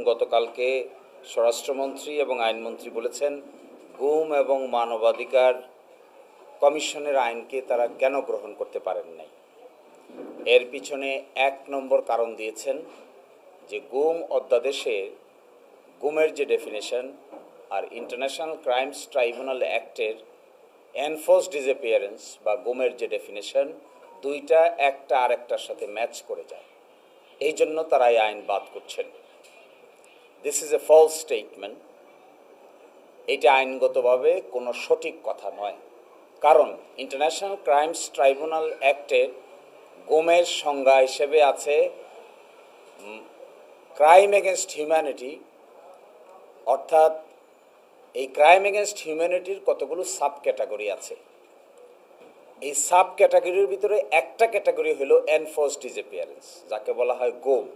গতকালকে স্বরাষ্ট্রমন্ত্রী এবং আইনমন্ত্রী বলেছেন গুম এবং মানবাধিকার কমিশনের আইনকে তারা কেন গ্রহণ করতে পারেন নাই। এর পিছনে এক নম্বর কারণ দিয়েছেন যে গুম অধ্যাদেশে গুমের যে ডেফিনেশন আর ইন্টারন্যাশনাল ক্রাইমস ট্রাইব্যুনাল অ্যাক্টের এনফোর্স ডিসঅ্যাপিয়ারেন্স বা গুমের যে ডেফিনেশন দুইটা একটা আরেকটার সাথে ম্যাচ করে যায়, এই জন্য তারা এই আইন বাদ করছেন। This is a false statement. এটা আইনগতভাবে কোনো সঠিক কথা নয়, কারণ ইন্টারন্যাশনাল ক্রাইমস ট্রাইব্যুনাল অ্যাক্টের গুমের সংজ্ঞা হিসেবে আছে ক্রাইম এগেনস্ট হিউম্যানিটি, অর্থাৎ এই ক্রাইম এগেনস্ট হিউম্যানিটির কতগুলো সাব ক্যাটাগরি আছে। এই সাব ক্যাটাগরির ভিতরে একটা ক্যাটাগরি হলো এনফোর্স ডিসঅ্যাপিয়ারেন্স, যাকে বলা হয় গুম,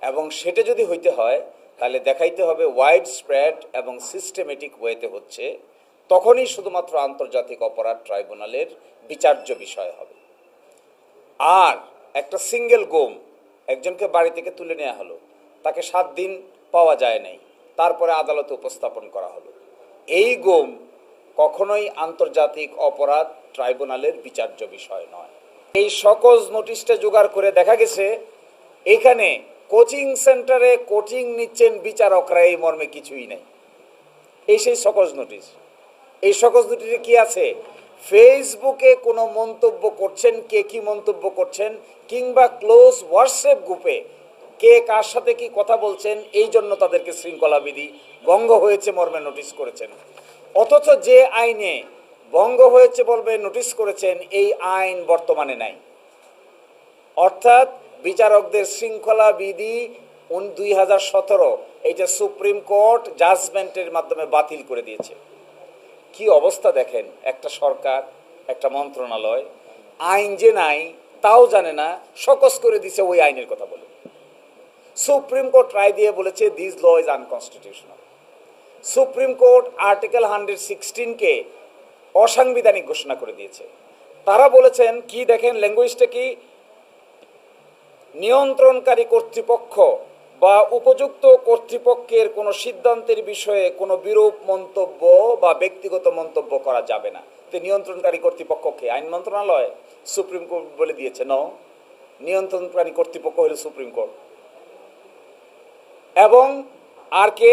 এবং সেটা যদি হইতে হয় তাহলে দেখাইতে হবে ওয়াইড স্প্রেড এবং সিস্টেমেটিক ওয়েতে হচ্ছে, তখনই শুধুমাত্র আন্তর্জাতিক অপরাধ ট্রাইব্যুনালের বিচার্য বিষয় হবে। আর একটা সিঙ্গেল গুম, একজনকে বাড়ি থেকে তুলে নেওয়া হলো, তাকে 7 দিন পাওয়া যায় নাই, তারপরে আদালতে উপস্থাপন করা হলো, এই গুম কখনোই আন্তর্জাতিক অপরাধ ট্রাইব্যুনালের বিচার্য বিষয় নয়। এই সকজ নোটিশটা জোগাড় করে দেখা গেছে এখানে কোচিং সেন্টারে কোচিং নিচ্ছেন বিচারকরা, এই মর্মে কিছুই নেই। এই সেই সকজ নোটিশ। এই সকজ নোটিশে কি আছে? ফেসবুকে কোনো মন্তব্য করছেন, কে কি মন্তব্য করছেন, কিংবা ক্লোজ হোয়াটসঅ্যাপ গ্রুপে কে কার সাথে কি কথা বলছেন, এই জন্য তাদেরকে শৃঙ্খলাবিধি ভঙ্গ হয়েছে মর্মে নোটিশ করেছেন। অথচ যে আইনে ভঙ্গ হয়েছে বলবে নোটিশ করেছেন, এই আইন বর্তমানে নাই। অর্থাৎ বিচারকদের শৃঙ্খলা বিধি 2017 এইটা সুপ্রিম কোর্ট জাজমেন্টের মাধ্যমে বাতিল করে দিয়েছে। কি অবস্থা দেখেন, একটা সরকার, একটা মন্ত্রণালয় আইন যে নাই তাও জানে না, সকস করে দিছে ওই আইনের কথা বলে। সুপ্রিম কোর্ট রায় দিয়ে বলেছে this law is unconstitutional. Supreme Court article 116কে অসাংবিধানিক ঘোষণা করে দিয়েছে। তারা বলেছেন কি দেখেন, ল্যাঙ্গুয়েজটা কি, নিয়ন্ত্রণকারী কর্তৃপক্ষ বা উপযুক্ত কর্তৃপক্ষের কোনো সিদ্ধান্তের বিষয়ে কোনো বিরূপ মন্তব্য বা ব্যক্তিগত মন্তব্য করা যাবে না। তো নিয়ন্ত্রণকারী কর্তৃপক্ষকে আইন মন্ত্রণালয়, সুপ্রিম কোর্ট বলে দিয়েছে ন, নিয়ন্ত্রণকারী কর্তৃপক্ষ হলো সুপ্রিম কোর্ট। এবং আর কে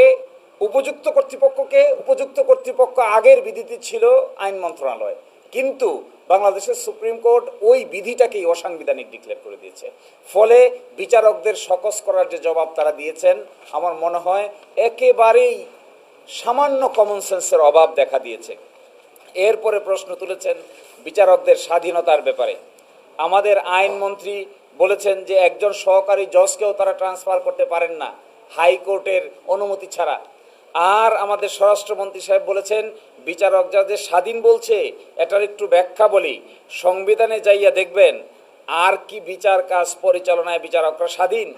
উপযুক্ত কর্তৃপক্ষকে, উপযুক্ত কর্তৃপক্ষ আগের বিধিতে ছিল আইন মন্ত্রণালয়, কিন্তু বাংলাদেশের সুপ্রিম কোর্ট ওই বিধিটাকেই অসাংবিধানিক ডিক্লেয়ার করে দিয়েছে। ফলে বিচারকদের সকস করার যে জবাব তারা দিয়েছেন, আমার মনে হয় একেবারেই সামান্য কমন সেন্সের অভাব দেখা দিয়েছে। এরপরে প্রশ্ন তুলেছেন বিচারকদের স্বাধীনতার ব্যাপারে। আমাদের আইনমন্ত্রী বলেছেন যে একজন সহকারী জজকেও তারা ট্রান্সফার করতে পারেন না হাইকোর্টের অনুমতি ছাড়া। আর আমাদের স্বরাষ্ট্রমন্ত্রী সাহেব বলেছেন বিচারক যাদের স্বাধীন বলছে, এটার একটু ব্যাখ্যা বলি, সংবিধানে যাইয়া দেখবেন আর কি বিচার কাজ পরিচালনায় বিচারকরা স্বাধীন?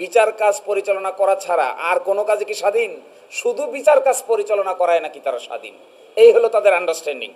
বিচার কাজ পরিচালনা করা ছাড়া আর কোনো কাজে কি স্বাধীন? শুধু বিচার কাজ পরিচালনা করায় নাকি তারা স্বাধীন? এই হলো তাদের আন্ডারস্ট্যান্ডিং।